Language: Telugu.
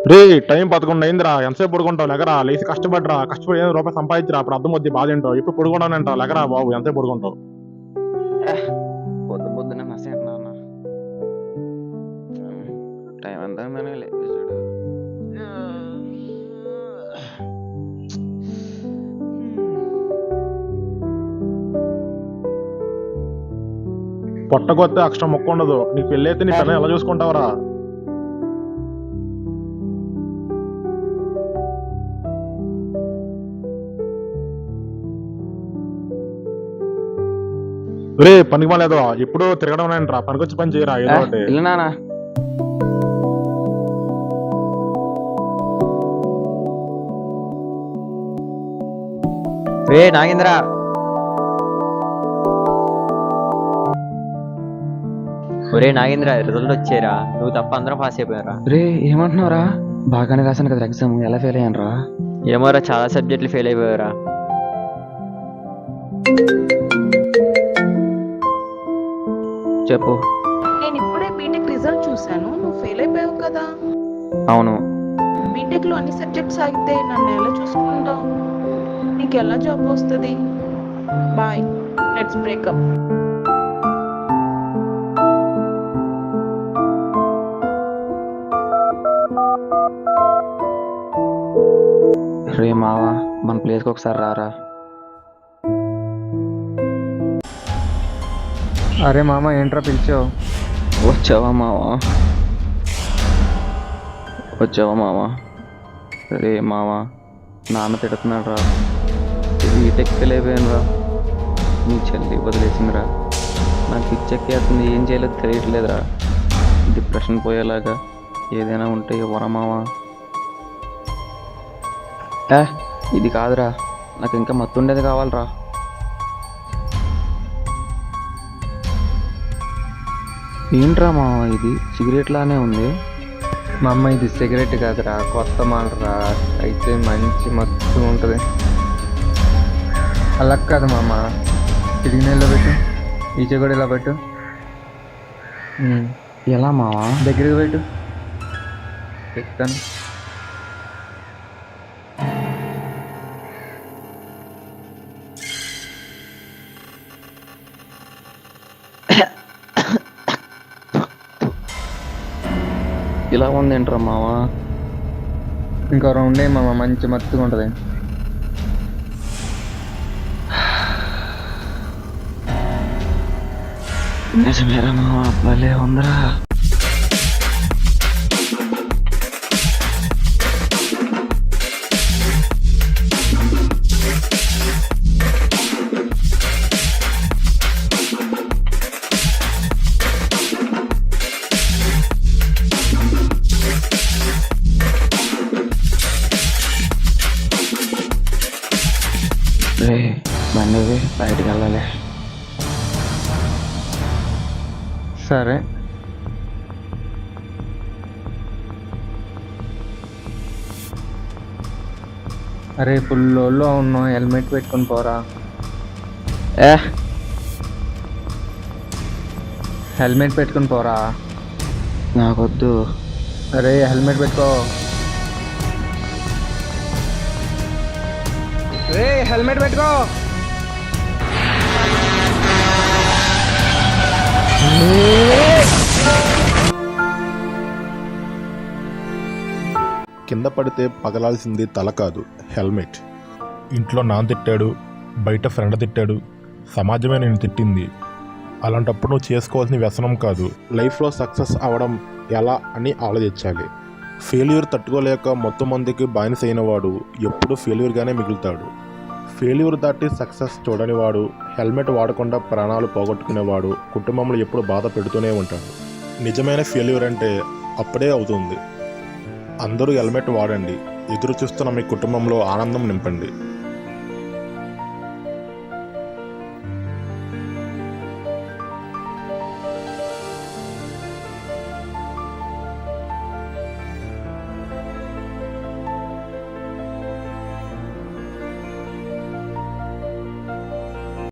రే టైం 11 అయిందిరా, ఎంతసేపు పడుకుంటావు? లెగరా, లేచి కష్టపడరా, కష్టపడి ఏదో రూపాయి సంపాదించరా, అప్పుడు అర్థం వద్ది బాధ ఏంటో. ఇప్పుడు పడుకుంటానంటావు, లెగరా బాబు, ఎంతసేపు పడుకుంటావు? పొద్దు పొద్దునే మసేపు నాన్న టైం ఎంత అయిందని లేదు చూడు. పొట్టకొస్తే అక్షరం మొక్క ఉండదు. నీకు పెళ్ళి అయితే నీ పిల్లలు ఎలా చూసుకుంటావరా? రే పనికి మాలేదు, ఎప్పుడు తిరగడం ఏంట్రా, పనికొచ్చి పని చేయరా ఏదో ఒకటి. ఇల్లు నాన్న రే నాగేంద్ర, ఒరే నాగేంద్ర, రిజల్ట్ వచ్చారా? నువ్వు తప్ప అందరం పాస్ అయిపోయారా? రే ఏమంటున్నావురా? బాగానే రాశాను కదా ఎగ్జామ్, ఎలా ఫెయిల్ అయ్యాను రా? ఏమోరా, చాలా సబ్జెక్టులు ఫెయిల్ అయిపోయారా. చెప్పు. నేను ఇప్పుడే బీటెక్ రిజల్ట్ చూశాను. నువ్వు ఫెయిల్ అయిపోయావు కదా. అవును. బీటెక్ లో అన్ని సబ్జెక్ట్స్ ఆగితే నన్ను ఎలా చూసుకుంటావు? నీకు ఎలా జాబ్ వస్తుంది? Bye, let's breakup. రే మావా, మన ప్లేస్కి ఒకసారి రారా. అరే మామ, ఏంట్రా పిలిచావు? వచ్చావా మావా? వచ్చావా మావా? రే మావా, నాన్న తిడుతున్నాడు రా. బీటెక్ ఫెయిల్ అయిపోయాను రా. నీ చెల్లి వదిలేసిందిరా. నాకు పిచ్చెక్కేస్తుంది, ఏం చేయలేదు తెలియట్లేదురా. డిప్రెషన్ పోయేలాగా ఏదైనా ఉంటే ఇవ్వరా మావా? ఇది కాదురా, నాకు ఇంకా మత్తుండేది కావాలరా. ఏంట్రా మావా, ఇది సిగరెట్ లానే ఉంది. మా అమ్మ, ఇది సిగరెట్ కాదురా, కొత్త మాలరా. అయితే మంచి మత్తు ఉంటుంది. అలా కాదు మామ, తిరిగి నెలలో పెట్టు, ఈచ కూడా ఇలా పెట్టు. ఎలా మావా? దగ్గరికి పెట్టు, చెప్తాను. ఇలా ఉందేంట్రా మావా? ఇంకో రౌండ్ మామ, మంచి మత్తుగా ఉంటుంది. నిజమేరా మావా, భలే ఉందిరా. రే బండి బయటికి వెళ్ళాలి. సరే. అరే ఫుల్ లోలో ఉన్నావు, హెల్మెట్ పెట్టుకొని పోరా. హెల్మెట్ పెట్టుకొని పోరా. నాకొద్దు. అరే హెల్మెట్ పెట్టుకో. రే హెల్మెట్ పెట్టుకో. కింద పడితే పగలాల్సింది తల కాదు, హెల్మెట్. ఇంట్లో నాన్న తిట్టాడు, బయట ఫ్రెండ్ తిట్టాడు, సమాజమే నేను తిట్టింది. అలాంటప్పుడు నువ్వు చేసుకోవాల్సిన వ్యసనం కాదు, లైఫ్లో సక్సెస్ అవ్వడం ఎలా అని ఆలోచించాలి. ఫెయిల్యూర్ తట్టుకోలేక మొత్తం మందికి బానిస అయిన వాడు ఎప్పుడు ఫెయిల్యూర్గానే మిగులుతాడు. ఫెయిల్యూర్ దాటి సక్సెస్ చూడని వాడు, హెల్మెట్ వాడకుండా ప్రాణాలు పోగొట్టుకునేవాడు కుటుంబంలో ఎప్పుడు బాధ పెడుతూనే ఉంటాడు. నిజమైన ఫెయిల్యూర్ అంటే అప్పుడే అవుతుంది. అందరూ హెల్మెట్ వాడండి, ఎదురు చూస్తున్న మీ కుటుంబంలో ఆనందం నింపండి.